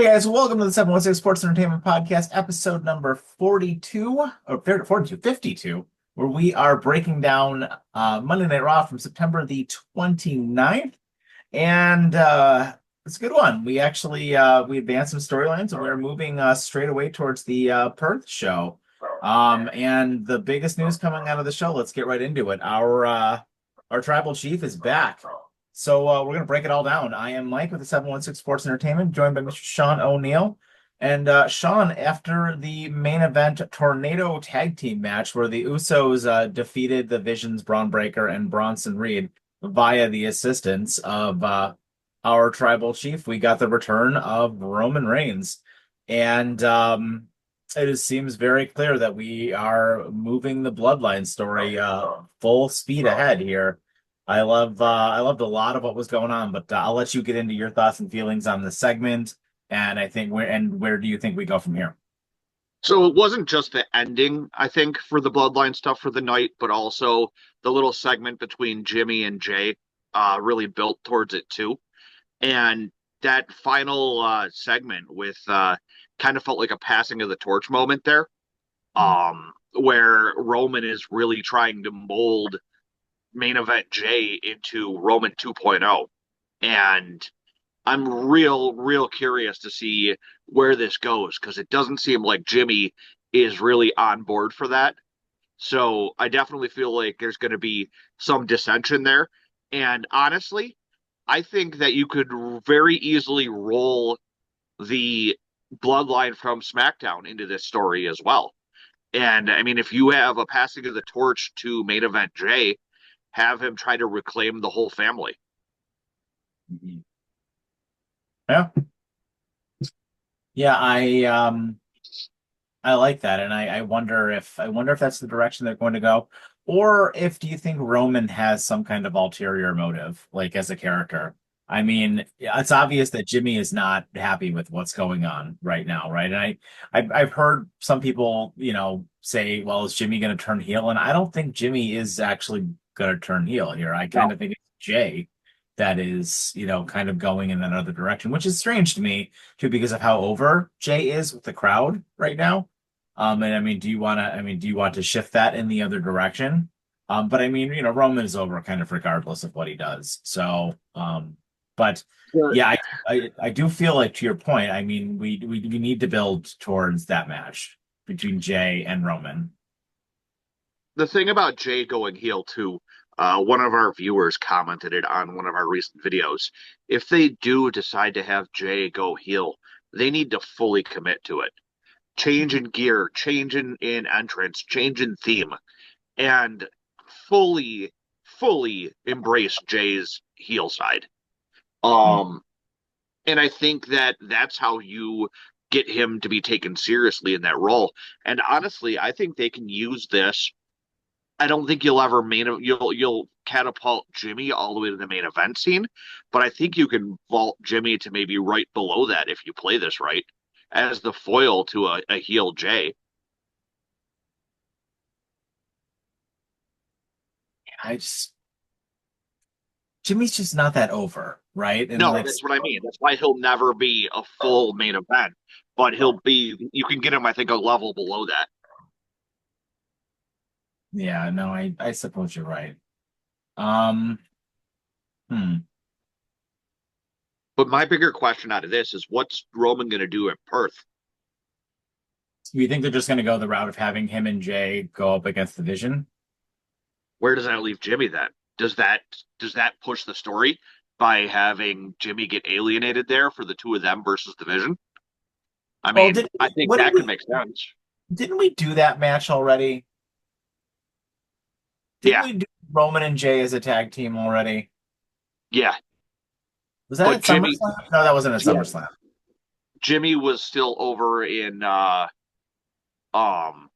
Hey guys, welcome to the 716 Sports Entertainment Podcast, episode number 42, or 42, 52, where we are breaking down Monday Night Raw from September the 29th. And it's a good one. We actually we advanced some storylines and we're moving straight away towards the Perth show. And the biggest news coming out of the show, let's get right into it. Our tribal chief is back. So we're going to break it all down. I am Mike with the 716 Sports Entertainment, joined by Mr. Sean O'Neill. And Sean, after the main event Tornado Tag Team match where the Usos defeated the Visions, Braun Breaker, and Bronson Reed via the assistance of our tribal chief, we got the return of Roman Reigns. And seems very clear that we are moving the Bloodline story full speed ahead here. I loved a lot of what was going on, but I'll let you get into your thoughts and feelings on the segment. And I think where do you think we go from here? So it wasn't just the ending, I think, for the Bloodline stuff for the night, but also the little segment between Jimmy and Jay really built towards it too. And that final segment with kind of felt like a passing of the torch moment there, where Roman is really trying to mold main event Jay into Roman 2.0. And I'm real curious to see where this goes because it doesn't seem like Jimmy is really on board for that. So I definitely feel like there's going to be some dissension there. And honestly, I think that you could very easily roll the bloodline from SmackDown into this story as well. And I mean, if you have a passing of the torch to main event Jay, have him try to reclaim the whole family. Mhm. Yeah. Yeah, I like that, and I wonder if that's the direction they're going to go, or if do you think Roman has some kind of ulterior motive, like as a character? I mean, it's obvious that Jimmy is not happy with what's going on right now, right? And I've heard some people, say, "Well, is Jimmy going to turn heel?" And I don't think Jimmy is actually going to turn heel here. I kind No, of think it's Jay that is, kind of going in another direction, which is strange to me too, because of how over Jay is with the crowd right now. And I mean, do you want to shift that in the other direction? But I mean, Roman is over kind of regardless of what he does. So, but the, yeah, I do feel like to your point, I mean, we need to build towards that match between Jay and Roman. the thing about Jay going heel too, one of our viewers commented it on one of our recent videos. If they do decide to have Jay go heel, they need to fully commit to it. Change in gear, change in entrance, change in theme, and fully, fully embrace Jay's heel side. Hmm. Um, and I think that that's how you get him to be taken seriously in that role. And honestly, I think they can use this. I don't think you'll catapult Jimmy all the way to the main event scene, but I think you can vault Jimmy to maybe right below that if you play this right as the foil to a heel Jay. I just Jimmy's just not that over, right? And No, like, that's what I mean. That's why he'll never be a full main event, but you can get him, I think, a level below that. yeah, no, I suppose you're right. Um, hmm. But my bigger question out of this is what's Roman going to do at Perth? Do you think they're just going to go the route of having him and Jay go up against the Vision? Where does that leave Jimmy then? Does that push the story by having Jimmy get alienated there for the two of them versus the Vision? I Well, mean, I think what did that could we make sense. didn't we do that match already? Didn't Yeah, we do Roman and Jay as a tag team already? yeah. Was that But at SummerSlam? No, that wasn't at Yeah, SummerSlam. Jimmy was still over in um on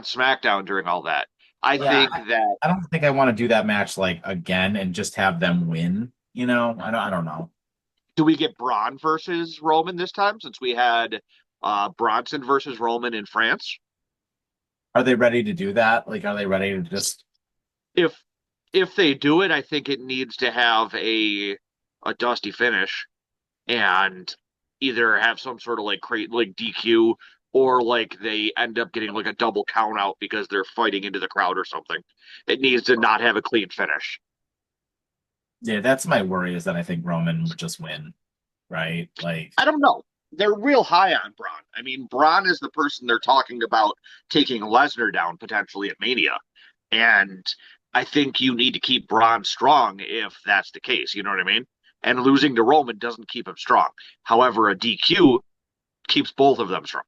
SmackDown during all that. I Yeah, think that I don't think I want to do that match like again and just have them win. I don't know. do we get Braun versus Roman this time since we had Bronson versus Roman in France? Are they ready to do that? Like, are they ready to just? If if they do it, I think it needs to have a dusty finish. And either have some sort of like create like DQ or like they end up getting like a double count out because they're fighting into the crowd or something. It needs to not have a clean finish. Yeah, that's my worry is that I think Roman would just win, right? Like, I don't know. They're real high on Braun. I mean, Braun is the person they're talking about taking Lesnar down potentially at Mania. And I think you need to keep Braun strong if that's the case. You know what I mean? And losing to Roman doesn't keep him strong. However, a DQ keeps both of them strong.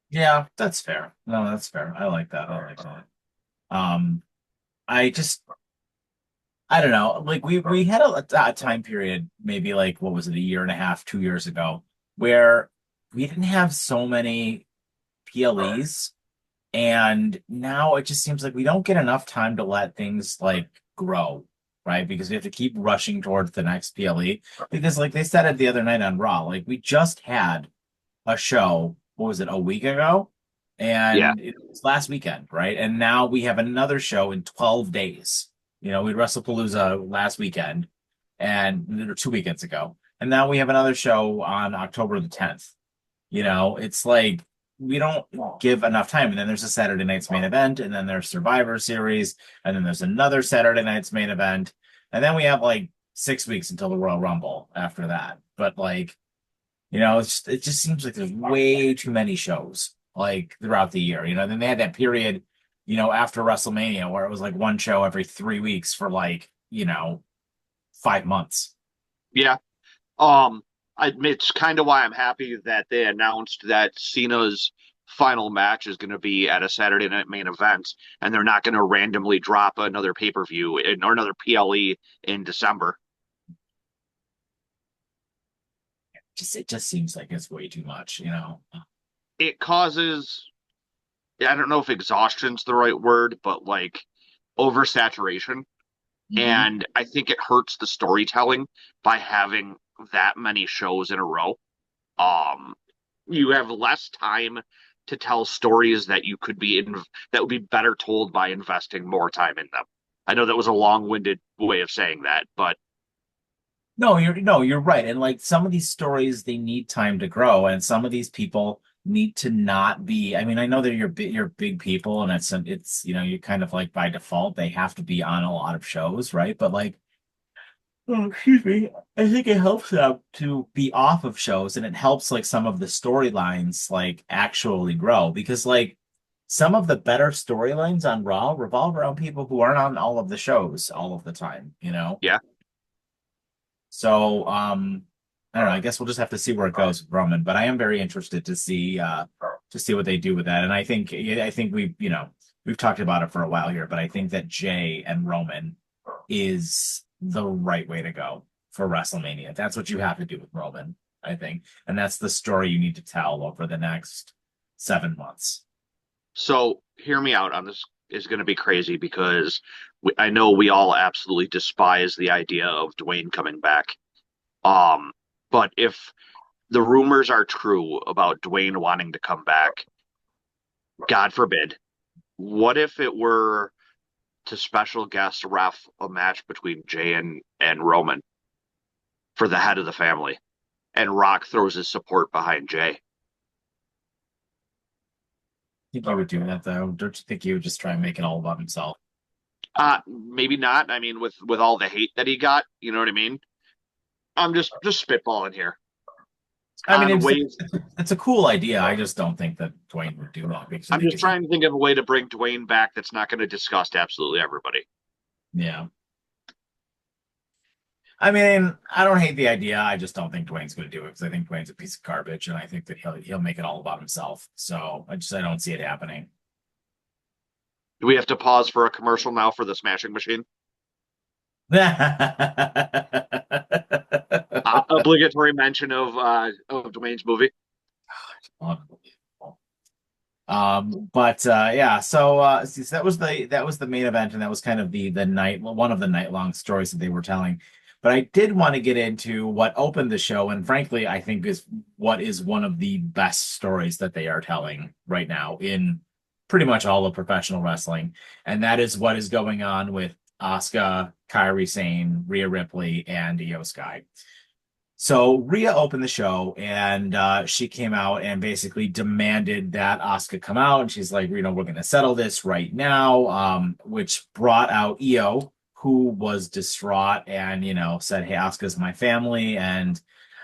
yeah, that's fair. No, that's fair. I like that. I like that. Um, I just I don't know. Like we had a time period, maybe like what was it, a year and a half, 2 years ago, where we didn't have so many PLEs, and now it just seems like we don't get enough time to let things like grow, right? Because we have to keep rushing towards the next PLE. Because like they said it the other night on Raw, like we just had a show, what was it, a week ago? Yeah. And it was last weekend, right? And now we have another show in 12 days. We had WrestlePalooza last weekend and or 2 weekends ago. And now we have another show on October the 10th. It's like we don't give enough time. And then there's a Saturday night's main event, and then there's Survivor Series, and then there's another Saturday night's main event. And then we have like 6 weeks until the Royal Rumble after that. But like, it just seems like there's way too many shows like throughout the year. Then they had that period, after WrestleMania where it was like one show every 3 weeks for like, 5 months. Yeah. It's kind of why I'm happy that they announced that Cena's final match is going to be at a Saturday night main event, and they're not going to randomly drop another pay-per-view or another PLE in December. It just seems like it's way too much. It causes, I don't know if exhaustion's the right word, but like oversaturation. Hmm. And I think it hurts the storytelling by having that many shows in a row. Um, you have less time to tell stories that you could be in that would be better told by investing more time in them. I know that was a long-winded way of saying that, but No, you're right. And like some of these stories, they need time to grow, and some of these people need to not be. I mean, I know that you're big people, and it's you kind of like by default they have to be on a lot of shows, right? But like, oh, excuse me, I think it helps them to be off of shows, and it helps like some of the storylines like actually grow because like some of the better storylines on Raw revolve around people who aren't on all of the shows all of the time. yeah. So, I don't know. I guess we'll just have to see where it goes with Roman, but I am very interested to see what they do with that. And I think we've talked about it for a while here, but I think that Jay and Roman is the right way to go for WrestleMania. That's what you have to do with Roman, I think, and that's the story you need to tell over the next 7 months. So hear me out on this is going to be crazy because I know we all absolutely despise the idea of Dwayne coming back. Um, but if the rumors are true about Dwayne wanting to come back, God forbid, what if it were to special guest ref a match between Jay and Roman for the head of the family, and Rock throws his support behind Jay? Think he would do that though? Don't you think he would just try and make it all about himself? Maybe not. I mean, with all the hate that he got, you know what I mean? I'm just spitballing here I mean, on ways. it's a cool idea. I just don't think that Dwayne would do that because I I'm think just if he, trying to think of a way to bring Dwayne back that's not going to disgust absolutely everybody. yeah. I mean, I don't hate the idea. I just don't think Dwayne's going to do it because I think Dwayne's a piece of garbage, and I think that he'll make it all about himself. So I don't see it happening. Do we have to pause for a commercial now for the Smashing Machine? Obligatory mention of Dwayne's movie. Unbelievable. But yeah, so that was the main event, and that was kind of the night one of the night long stories that they were telling. But I did want to get into what opened the show, and frankly, I think is what is one of the best stories that they are telling right now in pretty much all of professional wrestling, and that is what is going on with Asuka, Kairi Sane, Rhea Ripley, and Io Sky. So Rhea opened the show and she came out and basically demanded that Asuka come out. And she's like, we're going to settle this right now, which brought out Io, who was distraught and, said, hey, Asuka's my family and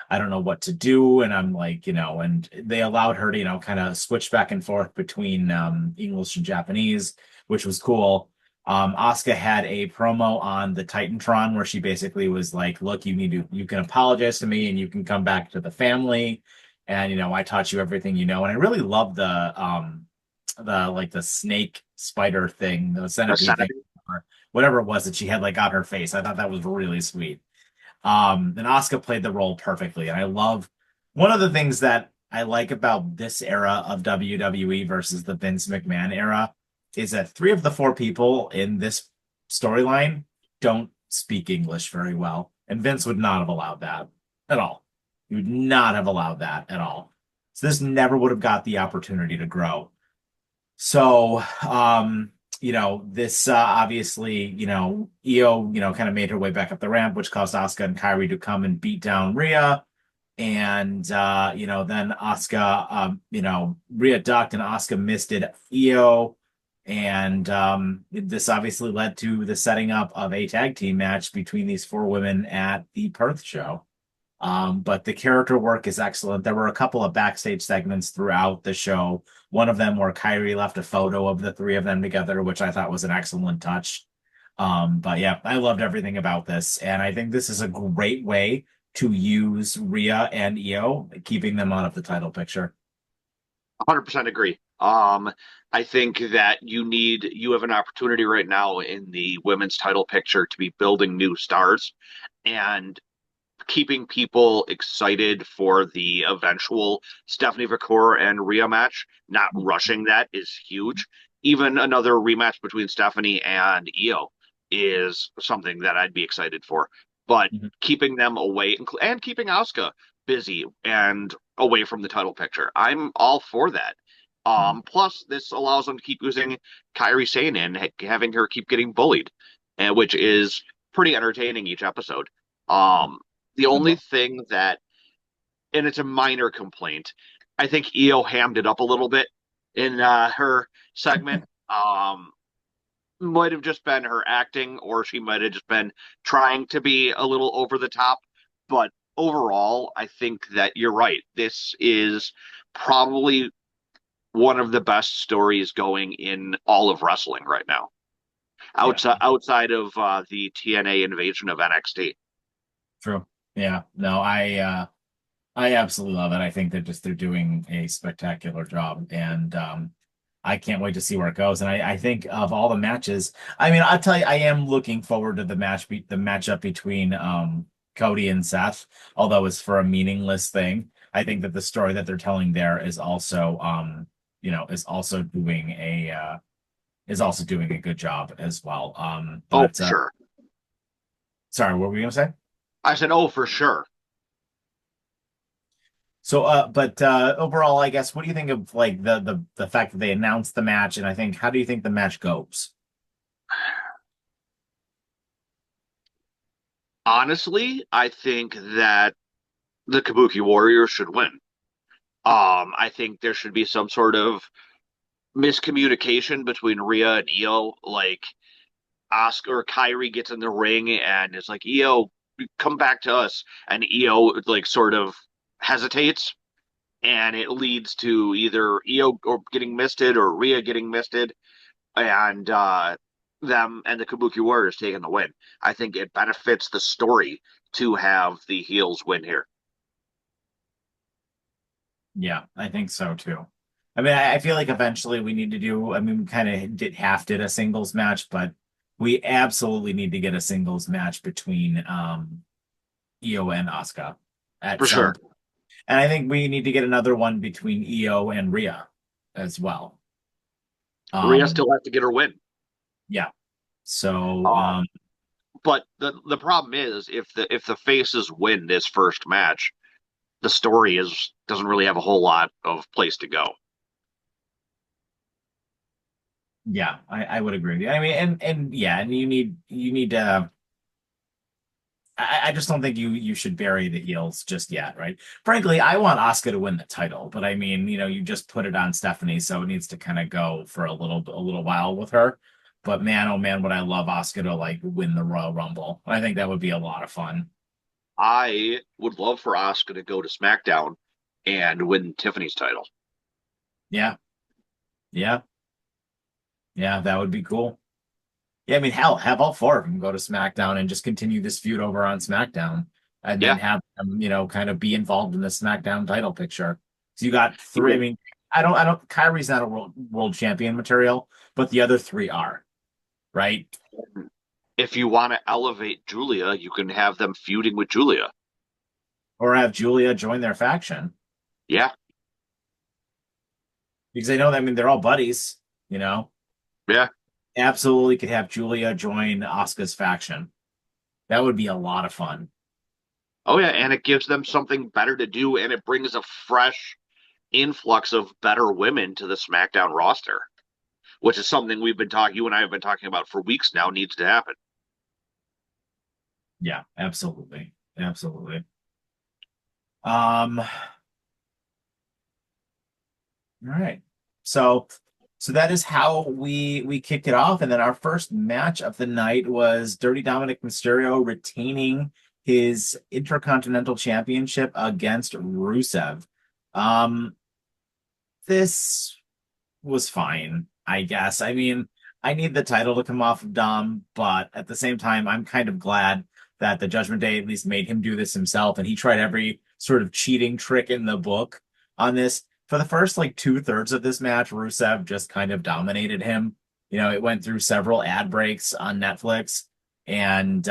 I don't know what to do. And I'm like, and they allowed her to, kind of switch back and forth between English and Japanese, which was cool. Asuka had a promo on the Titantron where she basically was like, look, you can apologize to me and you can come back to the family. And, I taught you everything you know. And I really love the snake spider thing, the A centipede thing, centipede. or whatever it was that she had like on her face. I thought that was really sweet. And Asuka played the role perfectly. And I love one of the things that I like about this era of WWE versus the Vince McMahon era is that three of the four people in this storyline don't speak English very well. And Vince would not have allowed that at all. He would not have allowed that at all. So this never would have got the opportunity to grow. So, this obviously, Io, kind of made her way back up the ramp, which caused Asuka and Kyrie to come and beat down Rhea. And then Asuka, Rhea ducked and Asuka missed it Io. And this obviously led to the setting up of a tag team match between these four women at the Perth show. But the character work is excellent. There were a couple of backstage segments throughout the show. One of them where Kyrie left a photo of the three of them together, which I thought was an excellent touch. But yeah, I loved everything about this. And I think this is a great way to use Rhea and Io, keeping them out of the title picture. 100% agree. I think that you have an opportunity right now in the women's title picture to be building new stars and keeping people excited for the eventual Stephanie Vacour and Rhea match. Not rushing that is huge. Even another rematch between Stephanie and Io is something that I'd be excited for. But Mhm. keeping them away and keeping Asuka busy and away from the title picture, I'm all for that. Plus, this allows them to keep using Kairi Sane and having her keep getting bullied, and which is pretty entertaining each episode. Um, the only thing that, and it's a minor complaint, I think Io hammed it up a little bit in her segment. Might have just been her acting, or she might have just been trying to be a little over the top. But overall, I think that you're right. This is probably one of the best stories going in all of wrestling right now, Yeah, outside of the TNA invasion of NXT. true. Yeah, no, I absolutely love it. I think that just they're doing a spectacular job, and I can't wait to see where it goes. And I think of all the matches, I mean, I'll tell you, I am looking forward to the matchup between Cody and Seth, although it's for a meaningless thing. I think that the story that they're telling there is also is also doing a good job as well. Oh, But sure. sorry, what were you gonna say? I said, oh, for sure. So, but overall, I guess, what do you think of like the fact that they announced the match, and I think, how do you think the match goes? Honestly, I think that the Kabuki Warriors should win. I think there should be some sort of miscommunication between Rhea and Io. Like Oscar or Kyrie gets in the ring and is like, Io, come back to us. And Io like sort of hesitates, and it leads to either Io or getting misted or Rhea getting misted, and them and the Kabuki Warriors taking the win. I think it benefits the story to have the heels win here. Yeah, I think so too. I mean, I feel like eventually we need to do, I mean, we kind of did a singles match, but we absolutely need to get a singles match between Io and Asuka at For some sure. point. And I think we need to get another one between Io and Rhea as well. Rhea Um, still has to get her win. yeah. So, Um, but the problem is if the faces win this first match, the story is doesn't really have a whole lot of place to go. yeah, I would agree with you. I mean, and yeah, and you need to. I just don't think you should bury the heels just yet, right? Frankly, I want Asuka to win the title, but I mean, you just put it on Stephanie, so it needs to kind of go for a little while with her. But man, oh man, would I love Asuka to like win the Royal Rumble. I think that would be a lot of fun. I would love for Asuka to go to SmackDown and win Tiffany's title. Yeah, yeah, yeah, that would be cool. Yeah, I mean, hell, have all four of them go to SmackDown and just continue this feud over on SmackDown, and then Yeah, have them, kind of be involved in the SmackDown title picture. So you got three. I yeah. mean, I don't. Kyrie's not a world champion material, but the other three are, right? If you want to elevate Julia, you can have them feuding with Julia. Or have Julia join their faction Yeah, because they know. I mean, they're all buddies. You know, yeah. absolutely could have Julia join Asuka's faction. That would be a lot of fun. Oh yeah, and it gives them something better to do, and it brings a fresh influx of better women to the SmackDown roster, which is something you and I have been talking about for weeks now, needs to happen. Yeah, absolutely, absolutely. All right. So so that is how we kicked it off. And then our first match of the night was Dirty Dominic Mysterio retaining his Intercontinental Championship against Rusev. Um, this was fine, I guess. I mean, I need the title to come off of Dom, but at the same time, I'm kind of glad that the Judgment Day at least made him do this himself, and he tried every sort of cheating trick in the book on this. For the first like two-thirds of this match, Rusev just kind of dominated him. It went through several ad breaks on Netflix, and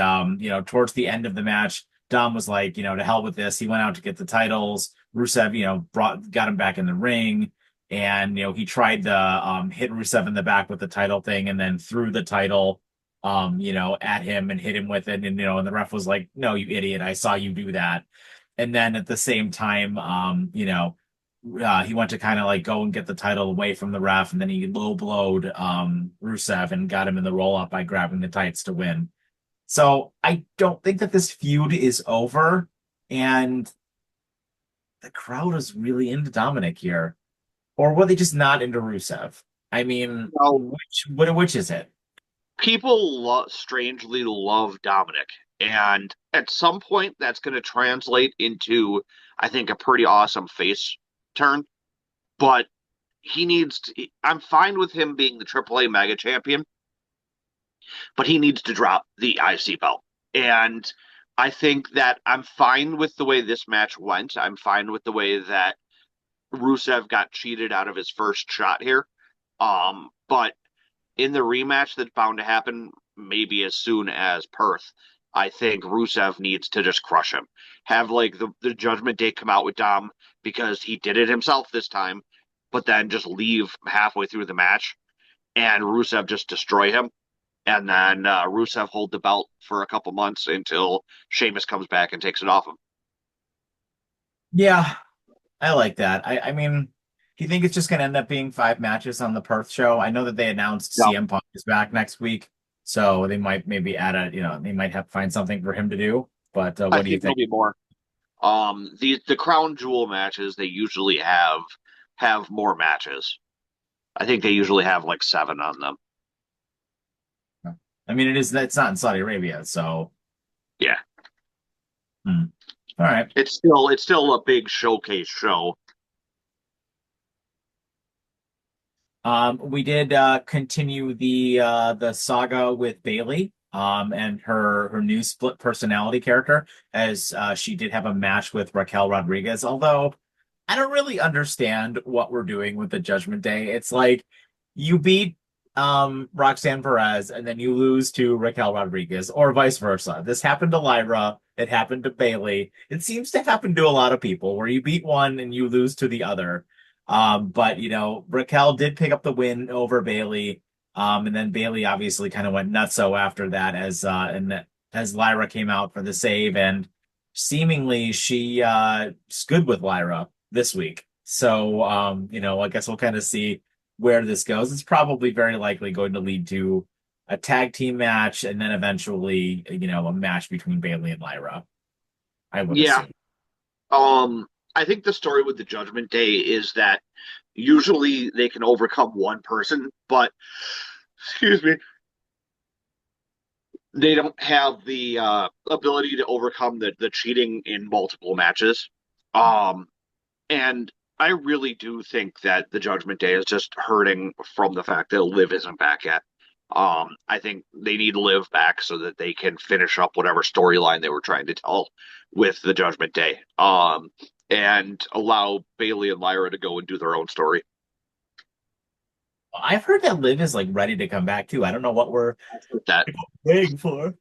towards the end of the match, Dom was like, to hell with this. He went out to get the titles. Rusev, got him back in the ring, and he tried to hit Rusev in the back with the title thing, and then threw the title at him and hit him with it, and and the ref was like, "No, you idiot! I saw you do that." And then at the same time, he went to kind of like go and get the title away from the ref, and then he low blowed Rusev and got him in the roll up by grabbing the tights to win. So I don't think that this feud is over, and the crowd is really into Dominic here. Or were they just not into Rusev? I mean, Well, which is it? people strangely love Dominic, and at some point, that's going to translate into, I think, a pretty awesome face turn. But he needs to. I'm fine with him being the AAA Mega Champion, but he needs to drop the IC belt. And I think that I'm fine with the way this match went. I'm fine with the way that Rusev got cheated out of his first shot here. But in the rematch that's bound to happen, maybe as soon as Perth, I think Rusev needs to just crush him. Have like the Judgment Day come out with Dom because he did it himself this time, but then just leave halfway through the match and Rusev just destroy him. And then Rusev hold the belt for a couple months until Sheamus comes back and takes it off him. Yeah, I like that. I mean, do you think it's just going to end up being 5 matches on the Perth show? I know that they announced No, CM Punk is back next week, so they might maybe add they might have to find something for him to do. But I what do you think there'll think? be more. The crown jewel matches they usually have more matches. I think they usually have like seven on them. I mean, it's not in Saudi Arabia, so Yeah, hmm. All right. it's still a big showcase show. We did continue the saga with Bailey and her new split personality character, as she did have a match with Raquel Rodriguez. Although I don't really understand what we're doing with the Judgment Day. It's like you beat Roxanne Perez and then you lose to Raquel Rodriguez, or vice versa. This happened to Lyra. It happened to Bailey. It seems to happen to a lot of people where you beat one and you lose to the other. But Raquel did pick up the win over Bailey. And then Bailey obviously kind of went nutso after that as Lyra came out for the save, and seemingly she is good with Lyra this week. So I guess we'll kind of see where this goes. It's probably very likely going to lead to a tag team match, and then eventually, a match between Bailey and Lyra, I would Yeah. assume. I think the story with the Judgment Day is that usually they can overcome one person, but excuse me, they don't have the ability to overcome the cheating in multiple matches. Um, and I really do think that the Judgment Day is just hurting from the fact that Liv isn't back yet. I think they need Liv back so that they can finish up whatever storyline they were trying to tell with the Judgment Day. And allow Bailey and Lyra to go and do their own story. I've heard that Liv is like ready to come back too. I don't know what we're That waiting for.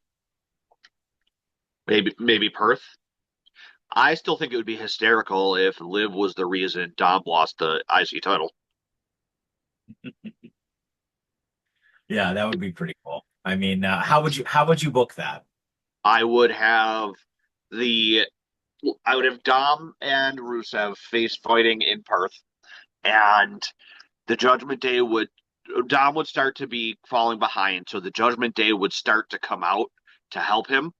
maybe Perth. I still think it would be hysterical if Liv was the reason Dom lost the IC title. Yeah, that would be pretty cool. I mean, how would you book that? I would have the I would have Dom and Rusev face fighting in Perth, and the Judgment Day would Dom would start to be falling behind, so the Judgment Day would start to come out to help him,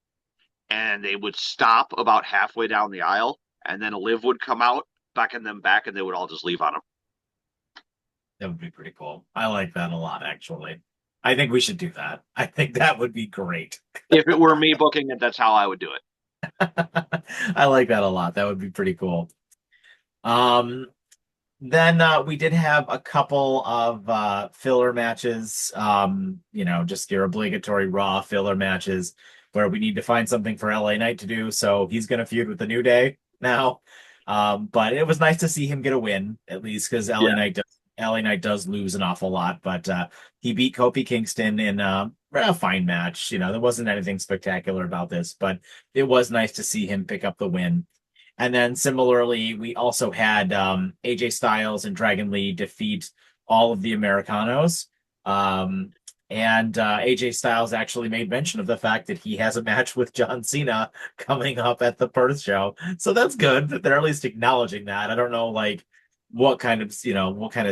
and they would stop about halfway down the aisle, and then Liv would come out, becking them back, and they would all just leave on him. That would be pretty cool. I like that a lot, actually. I think we should do that. I think that would be great. If it were me booking it, that's how I would do it. I like that a lot. That would be pretty cool. Um, then we did have a couple of filler matches, just your obligatory Raw filler matches where we need to find something for LA Knight to do. So he's going to feud with the New Day now. But it was nice to see him get a win, at least because Yeah. LA Knight does lose an awful lot. But he beat Kofi Kingston in a fine match. There wasn't anything spectacular about this, but it was nice to see him pick up the win. And then similarly, we also had AJ Styles and Dragon Lee defeat all of the Americanos. Um, and AJ Styles actually made mention of the fact that he has a match with John Cena coming up at the Perth show. So that's good that they're at least acknowledging that. I don't know, like, what kind of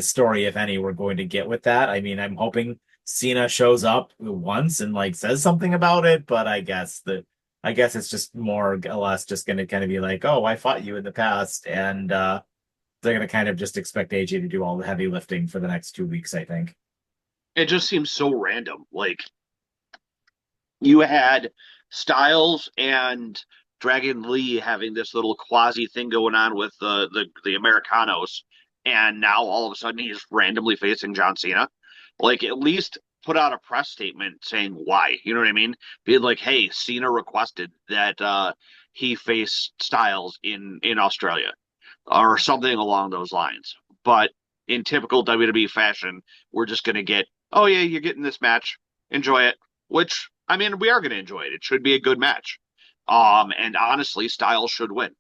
story, if any, we're going to get with that. I mean, I'm hoping Cena shows up once and like says something about it, but I guess it's just more or less just going to kind of be like, oh, I fought you in the past. And they're going to kind of just expect AJ to do all the heavy lifting for the next 2 weeks, I think. It just seems so random. Like you had Styles and Dragon Lee having this little quasi thing going on with the Americanos, and now all of a sudden he's randomly facing John Cena. Like at least put out a press statement saying why. You know what I mean? Be like, hey, Cena requested that he face Styles in Australia or something along those lines. But in typical WWE fashion, we're just gonna get, oh yeah, you're getting this match, enjoy it. Which I mean, we are gonna enjoy it. It should be a good match. And honestly, Styles should win.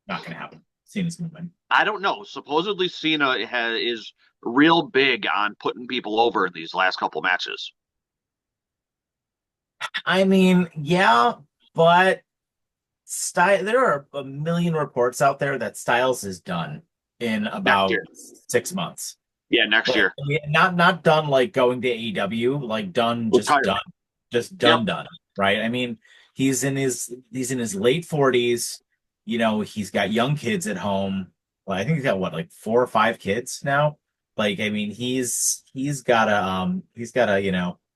Not going to happen. Cena's moving. I don't know. Supposedly is real big on putting people over in these last couple matches. I mean, yeah, but there are a million reports out there that Styles is done in Next about year. 6 months. Yeah, next Like year. I mean, not done like going to AEW, like done, just Retirement. done, just Yep. done, right? I mean, he's in his late 40s. He's got young kids at home. Well, I think he's got what, like 4 or 5 kids now. Like, I mean, he's gotta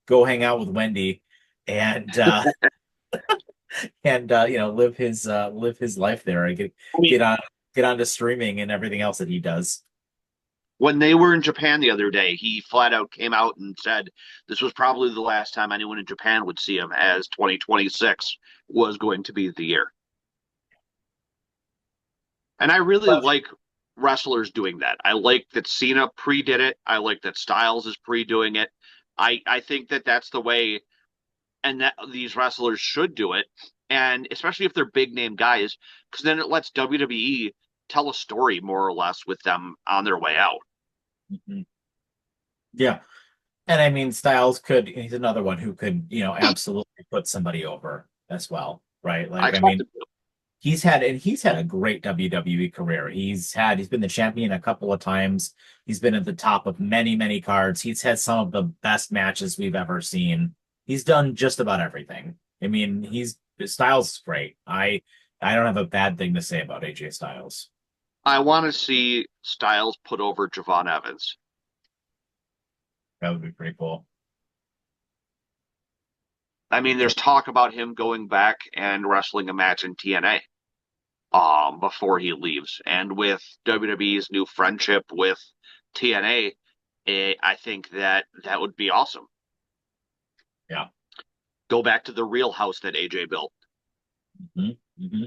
go hang out with Wendy and live his life there and get I mean, get on get onto streaming and everything else that he does. when they were in Japan the other day, he flat out came out and said this was probably the last time anyone in Japan would see him, as 2026 was going to be the year. And I really But like wrestlers doing that. I like that Cena pre-did it. I like that Styles is pre-doing it. I think that that's the way, and that these wrestlers should do it. And especially if they're big name guys, because then it lets WWE tell a story more or less with them on their way out. mhm. Yeah. And I mean, he's another one who could, absolutely put somebody over as well, right? I Like, I expect mean, them to. He's had a great WWE career. He's been the champion a couple of times. He's been at the top of many, many cards. He's had some of the best matches we've ever seen. He's done just about everything. I mean, his Styles is great. I don't have a bad thing to say about AJ Styles. I want to see Styles put over Javon Evans. That would be pretty cool. I mean, there's talk about him going back and wrestling a match in TNA before he leaves. And with WWE's new friendship with TNA, I think that that would be awesome. Yeah. Go back to the real house that AJ built. hmm hmm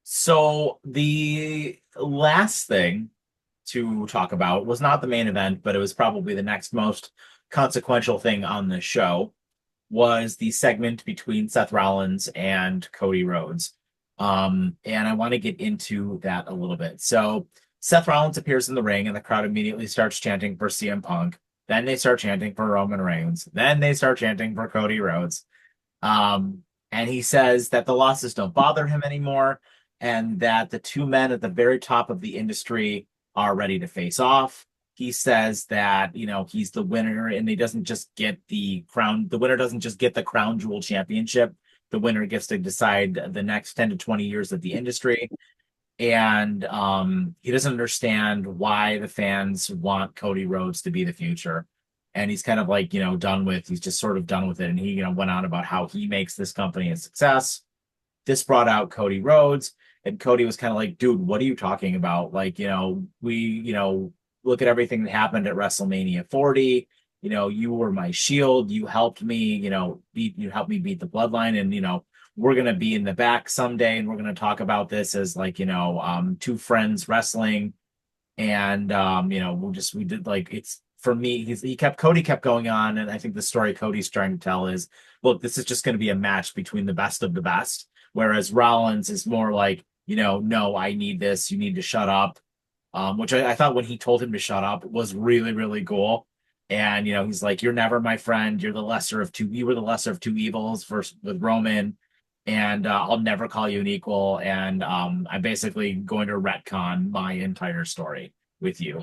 So the last thing to talk about was not the main event, but it was probably the next most consequential thing on the show was the segment between Seth Rollins and Cody Rhodes. And I want to get into that a little bit. So Seth Rollins appears in the ring and the crowd immediately starts chanting for CM Punk. Then they start chanting for Roman Reigns. Then they start chanting for Cody Rhodes. Um, and he says that the losses don't bother him anymore and that the two men at the very top of the industry are ready to face off. He says that, he's the winner and he doesn't just get the crown. The winner doesn't just get the crown jewel championship. The winner gets to decide the next 10 to 20 years of the industry. And he doesn't understand why the fans want Cody Rhodes to be the future. And he's kind of like, he's just sort of done with it. And he, went on about how he makes this company a success. This brought out Cody Rhodes. And Cody was kind of like, dude, what are you talking about? Like, look at everything that happened at WrestleMania 40. You were my shield. You helped me, you helped me beat the bloodline. And, we're going to be in the back someday and we're going to talk about this as like, two friends wrestling. And, we did like, it's for me, Cody kept going on. And I think the story Cody's trying to tell is, look, this is just going to be a match between the best of the best. Whereas Rollins is more like, no, I need this. You need to shut up. Which I thought when he told him to shut up was really, really cool. And, he's like, you're never my friend. You were the lesser of two evils with Roman. And I'll never call you an equal. And I'm basically going to retcon my entire story with you.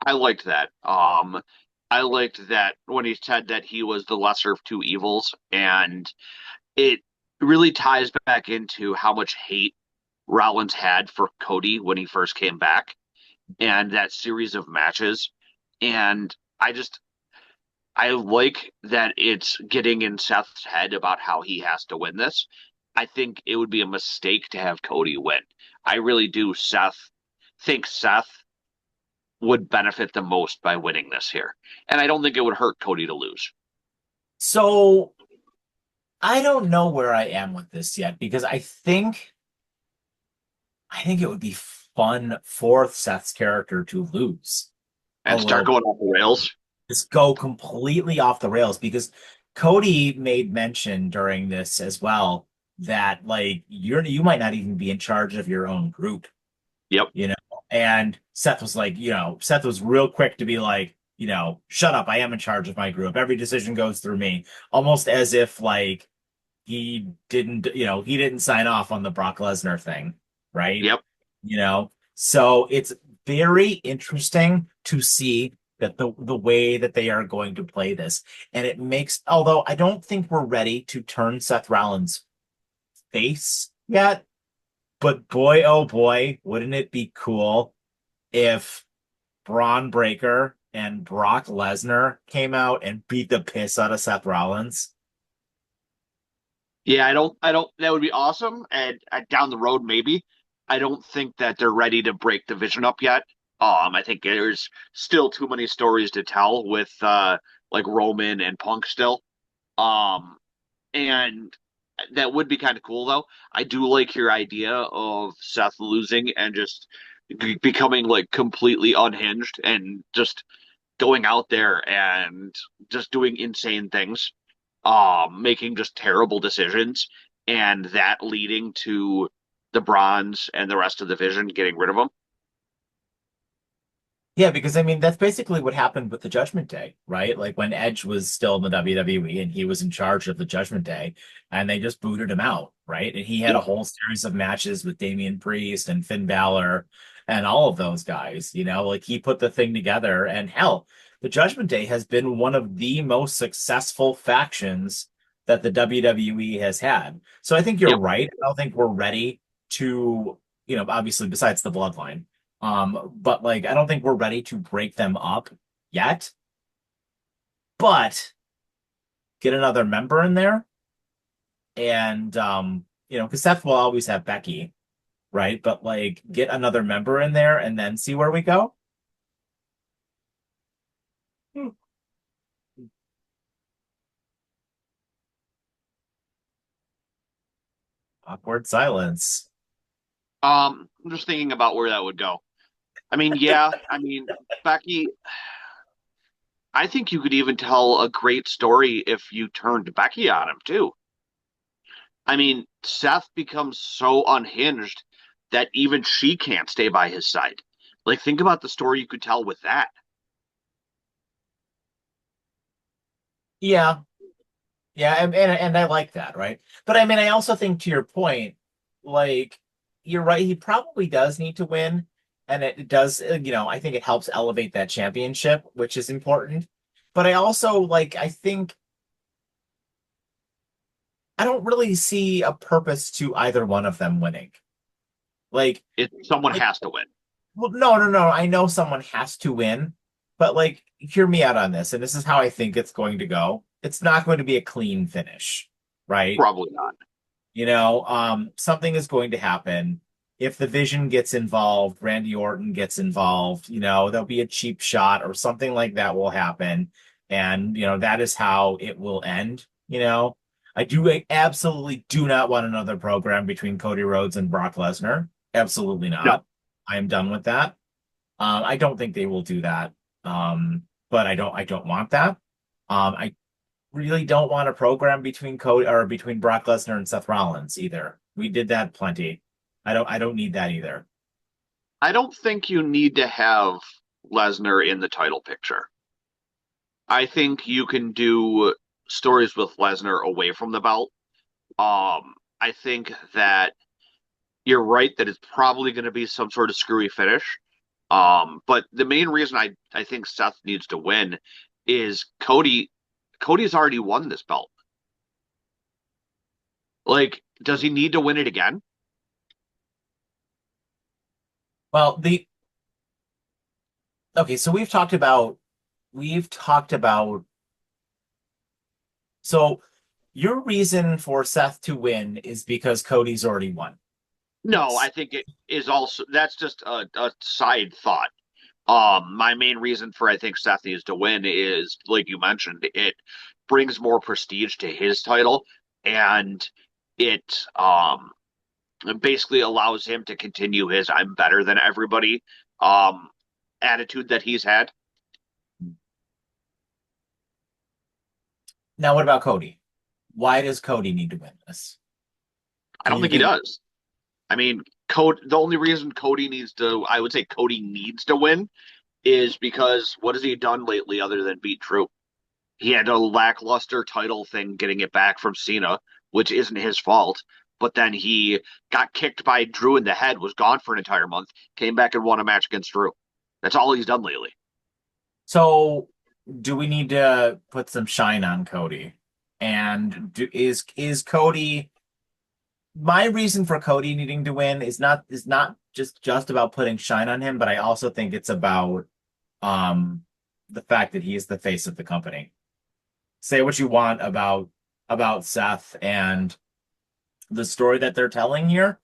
I liked that. I liked that when he said that he was the lesser of two evils, and it really ties back into how much hate Rollins had for Cody when he first came back and that series of matches. And I like that it's getting in Seth's head about how he has to win this. I think it would be a mistake to have Cody win. I really do think Seth would benefit the most by winning this here. And I don't think it would hurt Cody to lose. So I don't know where I am with this yet because I think it would be fun for Seth's character to lose a And start little, going off the rails. just go completely off the rails because Cody made mention during this as well that like you might not even be in charge of your own group, Yep. you know. And Seth was like, Seth was real quick to be like, shut up, I am in charge of my group. Every decision goes through me. Almost as if like he didn't sign off on the Brock Lesnar thing, right? Yep. So it's very interesting to see that the way that they are going to play this. And it makes, although I don't think we're ready to turn Seth Rollins face yet, but boy, oh boy, wouldn't it be cool if Braun Breaker and Brock Lesnar came out and beat the piss out of Seth Rollins? Yeah, that would be awesome. And down the road, maybe. I don't think that they're ready to break the vision up yet. I think there's still too many stories to tell with like Roman and Punk still. Um, and that would be kind of cool though. I do like your idea of Seth losing and just becoming like completely unhinged and just going out there and just doing insane things, making just terrible decisions, and that leading to the Bronze and the rest of the division getting rid of him. Yeah, because I mean that's basically what happened with the Judgment Day, right? Like when Edge was still in the WWE and he was in charge of the Judgment Day, and they just booted him out, right? And he had a Yep. whole series of matches with Damian Priest and Finn Balor and all of those guys, like he put the thing together. And hell, the Judgment Day has been one of the most successful factions that the WWE has had. So I think you're Yep. right. I don't think we're ready to, obviously besides the bloodline. But like I don't think we're ready to break them up yet. But get another member in there and because Seth will always have Becky, right? But like get another member in there and then see where we go. Hmm. Awkward silence. I'm just thinking about where that would go. I mean, yeah, I mean, Becky, I think you could even tell a great story if you turned Becky on him too. I mean, Seth becomes so unhinged that even she can't stay by his side. Like, think about the story you could tell with that. Yeah, yeah, and I like that, right? But I mean, I also think to your point, like you're right, he probably does need to win, and it does, I think it helps elevate that championship, which is important. But I also I think I don't really see a purpose to either one of them winning. Like, Someone like, has to win. well, no, no, no. I know someone has to win, but hear me out on this, and this is how I think it's going to go. It's not going to be a clean finish, right? Probably not. Something is going to happen. If the Vision gets involved, Randy Orton gets involved, there'll be a cheap shot or something like that will happen. And, that is how it will end. I absolutely do not want another program between Cody Rhodes and Brock Lesnar. Absolutely No, not. I am done with that. I don't think they will do that. But I don't want that. I really don't want a program between Cody or between Brock Lesnar and Seth Rollins either. We did that plenty. I don't need that either. I don't think you need to have Lesnar in the title picture. I think you can do stories with Lesnar away from the belt. I think that you're right that it's probably going to be some sort of screwy finish. But the main reason I think Seth needs to win is Cody's already won this belt. Like, does he need to win it again? Well, the okay, so we've talked about so your reason for Seth to win is because Cody's already won. No, I Yes. think it is also that's just a side thought. My main reason for I think Seth needs to win is, like you mentioned, it brings more prestige to his title, and it basically allows him to continue his "I'm better than everybody" um attitude that he's had. Now, what about Cody? Why does Cody need to win this? I Can don't you think he give does. I mean, the only reason Cody needs to, I would say Cody needs to win is because what has he done lately other than beat Drew? He had a lackluster title thing getting it back from Cena, which isn't his fault. But then he got kicked by Drew in the head, was gone for an entire month, came back and won a match against Drew. That's all he's done lately. so do we need to put some shine on Cody? And is Cody my reason for Cody needing to win is not just about putting shine on him, but I also think it's about um the fact that he is the face of the company. Say what you want about Seth and the story that they're telling here.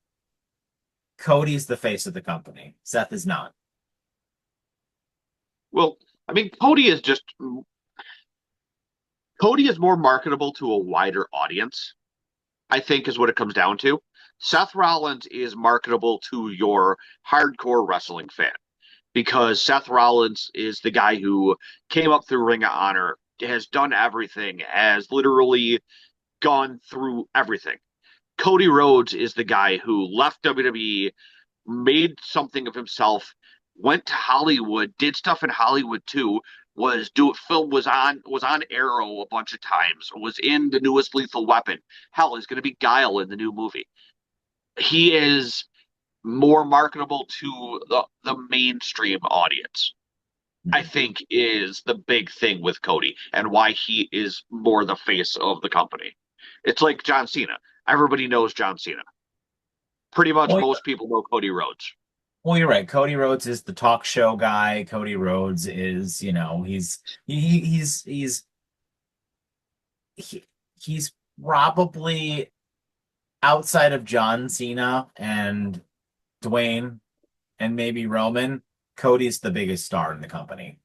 Cody's the face of the company. Seth is not. Well, I mean, Cody is more marketable to a wider audience, I think is what it comes down to. Seth Rollins is marketable to your hardcore wrestling fan because Seth Rollins is the guy who came up through Ring of Honor, has done everything, has literally gone through everything. Cody Rhodes is the guy who left WWE, made something of himself, went to Hollywood, did stuff in Hollywood too, was on Arrow a bunch of times, was in the newest Lethal Weapon. Hell, is going to be Guile in the new movie. He is more marketable to the mainstream audience. I think is the big thing with Cody and why he is more the face of the company. It's like John Cena. Everybody knows John Cena. Pretty much Well, most people know Cody Rhodes. well, you're right. Cody Rhodes is the talk show guy. Cody Rhodes is, he, he's probably outside of John Cena and Dwayne and maybe Roman, Cody's the biggest star in the company.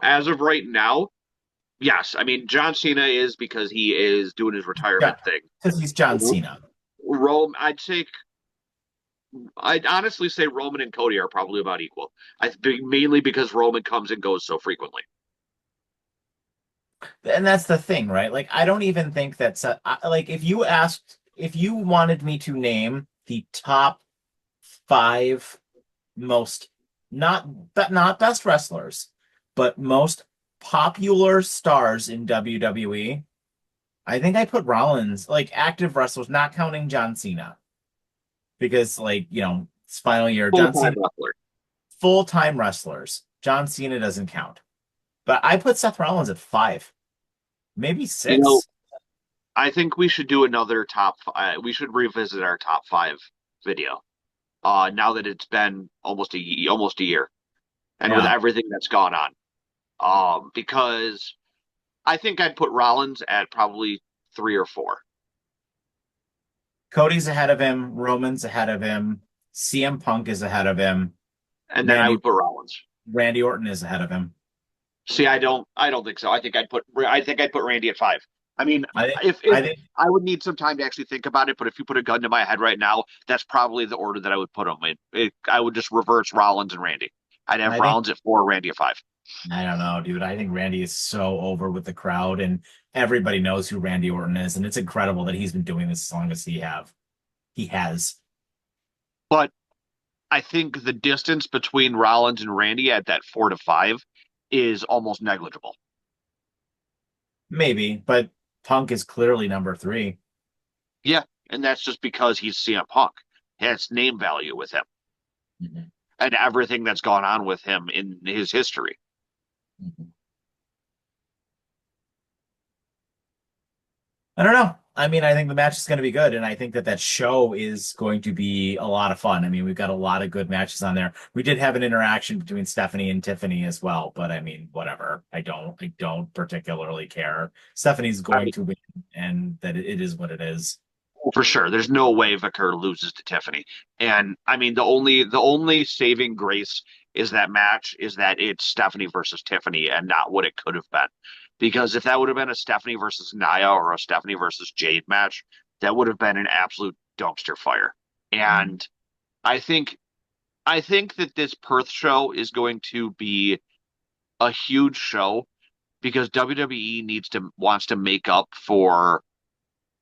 As of right now, yes. I mean, John Cena is because he is doing his Yeah, retirement thing. because he's John Cena. Rome, I'd honestly say Roman and Cody are probably about equal. I think mainly because Roman comes and goes so frequently. And that's the thing, right? Like, I don't even think that's like if you wanted me to name the top five most not best wrestlers, but most popular stars in WWE, I think I put Rollins, like active wrestlers, not counting John Cena, because it's final year. Full John time Cena, wrestler. full-time wrestlers. John Cena doesn't count. But I put Seth Rollins at five, maybe You know, six. I think we should do another top five. We should revisit our top five video. Now that it's been almost a year, and with Yeah. everything that's gone on. Because I think I'd put Rollins at probably three or four. Cody's ahead of him, Roman's ahead of him, CM Punk is ahead of him, And then I Randy would put Rollins. Randy Orton is ahead of him. See, I don't think so. I think I'd put Randy at five. I mean, I think if I think I would need some time to actually think about it, but if you put a gun to my head right now, that's probably the order that I would put them in. I would just reverse Rollins and Randy. I'd have I think Rollins at four, Randy at five. I don't know, dude. I think Randy is so over with the crowd, and everybody knows who Randy Orton is, and it's incredible that he's been doing this as long as he has. But I think the distance between Rollins and Randy at that four to five is almost negligible. Maybe, but Punk is clearly number three. Yeah, and that's just because he's CM Punk. He has name value with him Mhm. and everything that's gone on with him in his history. Mhm. I don't know. I mean, I think the match is going to be good, and I think that show is going to be a lot of fun. I mean, we've got a lot of good matches on there. We did have an interaction between Stephanie and Tiffany as well, but I mean, whatever. I don't particularly care. Stephanie's I going mean, to win, and that it is what it is. for sure, there's no way Vicar loses to Tiffany. And I mean, the only saving grace is that match is that it's Stephanie versus Tiffany and not what it could have been. Because if that would have been a Stephanie versus Nia or a Stephanie versus Jade match, that would have been an absolute dumpster fire. Mm. And I think I think that this Perth show is going to be a huge show because WWE wants to make up for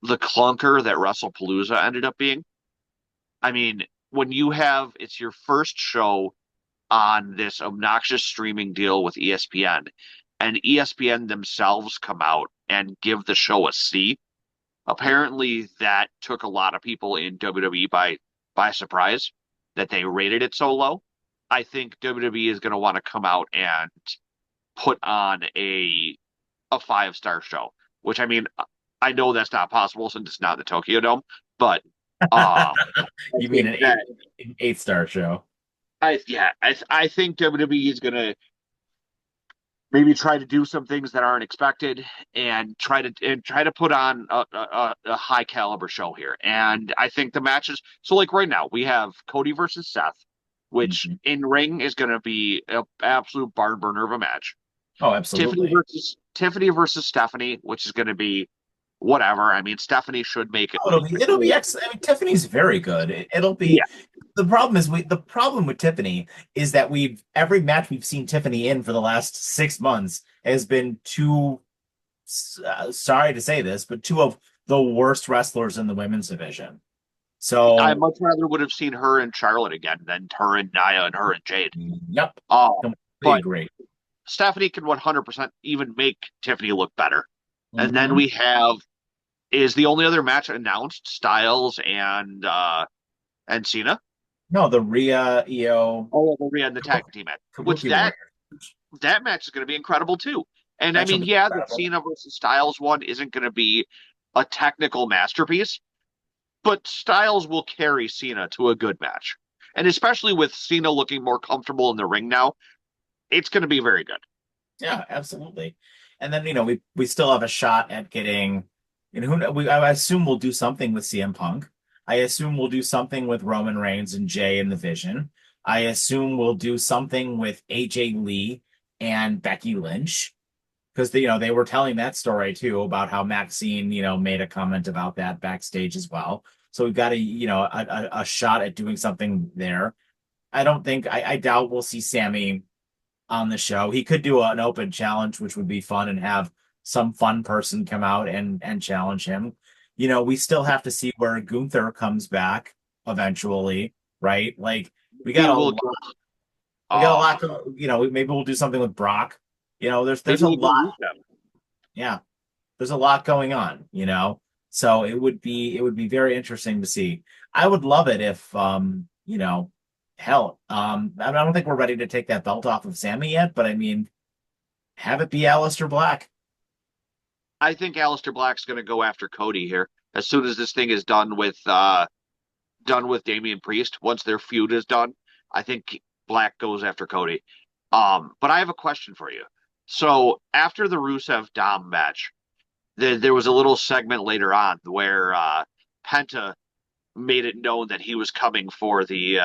the clunker that WrestlePalooza ended up being. I mean, when it's your first show on this obnoxious streaming deal with ESPN, and ESPN themselves come out and give the show a C. Apparently, that took a lot of people in WWE by surprise that they rated it so low. I think WWE is going to want to come out and put on a five-star show, which I mean, I know that's not possible since it's not the Tokyo Dome, but I You mean think that an eight-star show? I think WWE is going to maybe try to do some things that aren't expected and try to put on a high caliber show here. And I think the matches. So like right now we have Cody versus Seth, which Mhm. in ring is going to be an absolute barn burner of a match. Oh, Tiffany absolutely. versus Tiffany versus Stephanie, which is going to be whatever. I mean, Stephanie should make it. Oh, it'll be excellent. I mean, Tiffany's very good. It'll be Yeah, the problem with Tiffany is that we've every match we've seen Tiffany in for the last 6 months has been two. Sorry to say this, but two of the worst wrestlers in the women's division. I So, much rather would have seen her and Charlotte again than her and Nia and her and Jade. yep, Um, completely but agree. Stephanie can 100% even make Tiffany look better. And then Hmm. we have is the only other match announced Styles and Cena. No, the Rhea, Oh, yeah, Rhea and the tag team match, which Kabuki Warriors that match is going to be incredible too. And I match will mean, be yeah, the incredible. Cena versus Styles one isn't going to be a technical masterpiece, but Styles will carry Cena to a good match. And especially with Cena looking more comfortable in the ring now, it's going to be very good. Yeah, absolutely. And then we still have a shot at getting, I assume we'll do something with CM Punk. I assume we'll do something with Roman Reigns and Jay and the Vision. I assume we'll do something with AJ Lee and Becky Lynch because they were telling that story too about how Maxine made a comment about that backstage as well. So we've got a shot at doing something there. I doubt we'll see Sammy on the show. He could do an open challenge, which would be fun, and have some fun person come out and challenge him. We still have to see where Gunther comes back eventually, right? Like we got Maybe a we'll lot, get we got a um lot. Maybe we'll do something with Brock. There's maybe a we'll get lot. Rusev. Yeah, there's a lot going on. So it would be very interesting to see. I would love it if hell, I don't think we're ready to take that belt off of Sammy yet, but I mean, have it be Aleister Black. I think Aleister Black's going to go after Cody here as soon as this thing is done with Damian Priest. Once their feud is done, I think Black goes after Cody. But I have a question for you. So after the Rusev Dom match, there was a little segment later on where Penta made it known that he was coming for the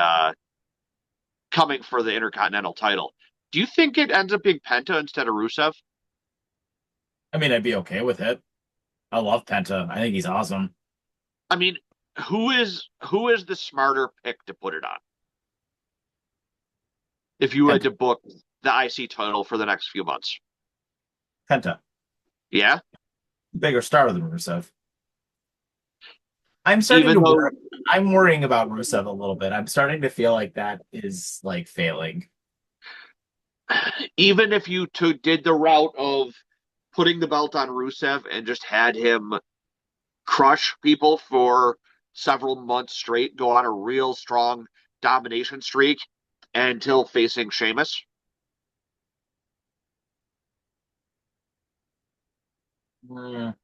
Intercontinental title. Do you think it ends up being Penta instead of Rusev? I mean, I'd be okay with it. I love Penta. I think he's awesome. I mean, who is the smarter pick to put it on? If you had Penta. to book the IC title for the next few months. Penta. Yeah? Bigger star than Rusev. I'm starting Even to worry. though I'm worrying about Rusev a little bit. I'm starting to feel like that is like failing. even if you did the route of putting the belt on Rusev and just had him crush people for several months straight, go on a real strong domination streak until facing Sheamus. Mm,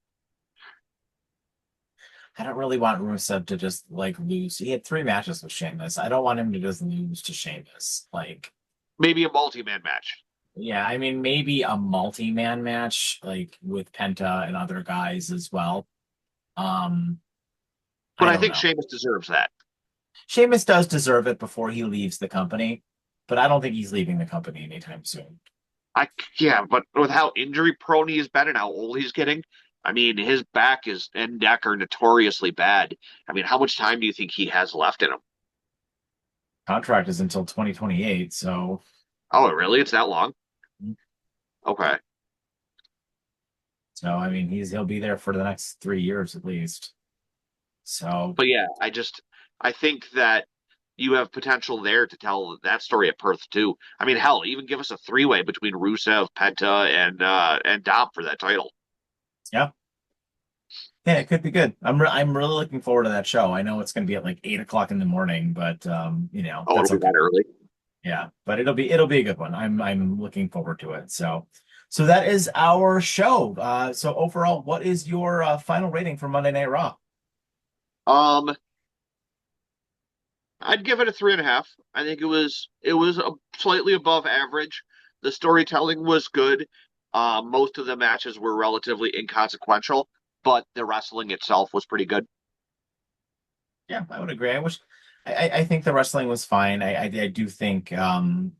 I don't really want Rusev to just like lose. He had 3 matches with Sheamus. I don't want him to just lose to Sheamus. Like, Maybe a multi-man match. yeah, I mean, maybe a multi-man match like with Penta and other guys as well. Um, But I I don't think know. Sheamus deserves that. Sheamus does deserve it before he leaves the company, but I don't think he's leaving the company anytime soon. I yeah, but with how injury prone he's been and how old he's getting, I mean, his back is and neck are notoriously bad. I mean, how much time do you think he has left in him? Contract is until 2028, so Oh, really? It's that long? Okay. I mean he'll be there for the next 3 years at least. So But yeah, I think that you have potential there to tell that story at Perth too. I mean, hell, even give us a three-way between Rusev, Penta, and Dom for that title. yeah, yeah, it could be good. I'm really looking forward to that show. I know it's going to be at like 8 o'clock in the morning, but Oh, that's it'll be okay. that early. Yeah, but it'll be a good one. I'm looking forward to it. So that is our show. So overall, what is your final rating for Monday Night Raw? Um, I'd give it a 3.5. I think it was slightly above average. The storytelling was good. Most of the matches were relatively inconsequential, but the wrestling itself was pretty good. Yeah, I would agree. I think the wrestling was fine. I do think I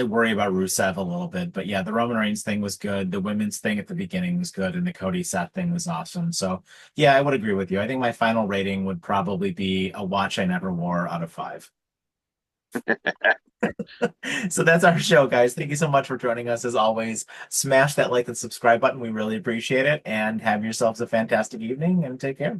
worry about Rusev a little bit, but yeah, the Roman Reigns thing was good. The women's thing at the beginning was good, and the Cody Seth thing was awesome. So yeah, I would agree with you. I think my final rating would probably be a watch I never wore out of 5. So that's our show, guys. Thank you so much for joining us. As always, smash that like and subscribe button. We really appreciate it. And have yourselves a fantastic evening and take care.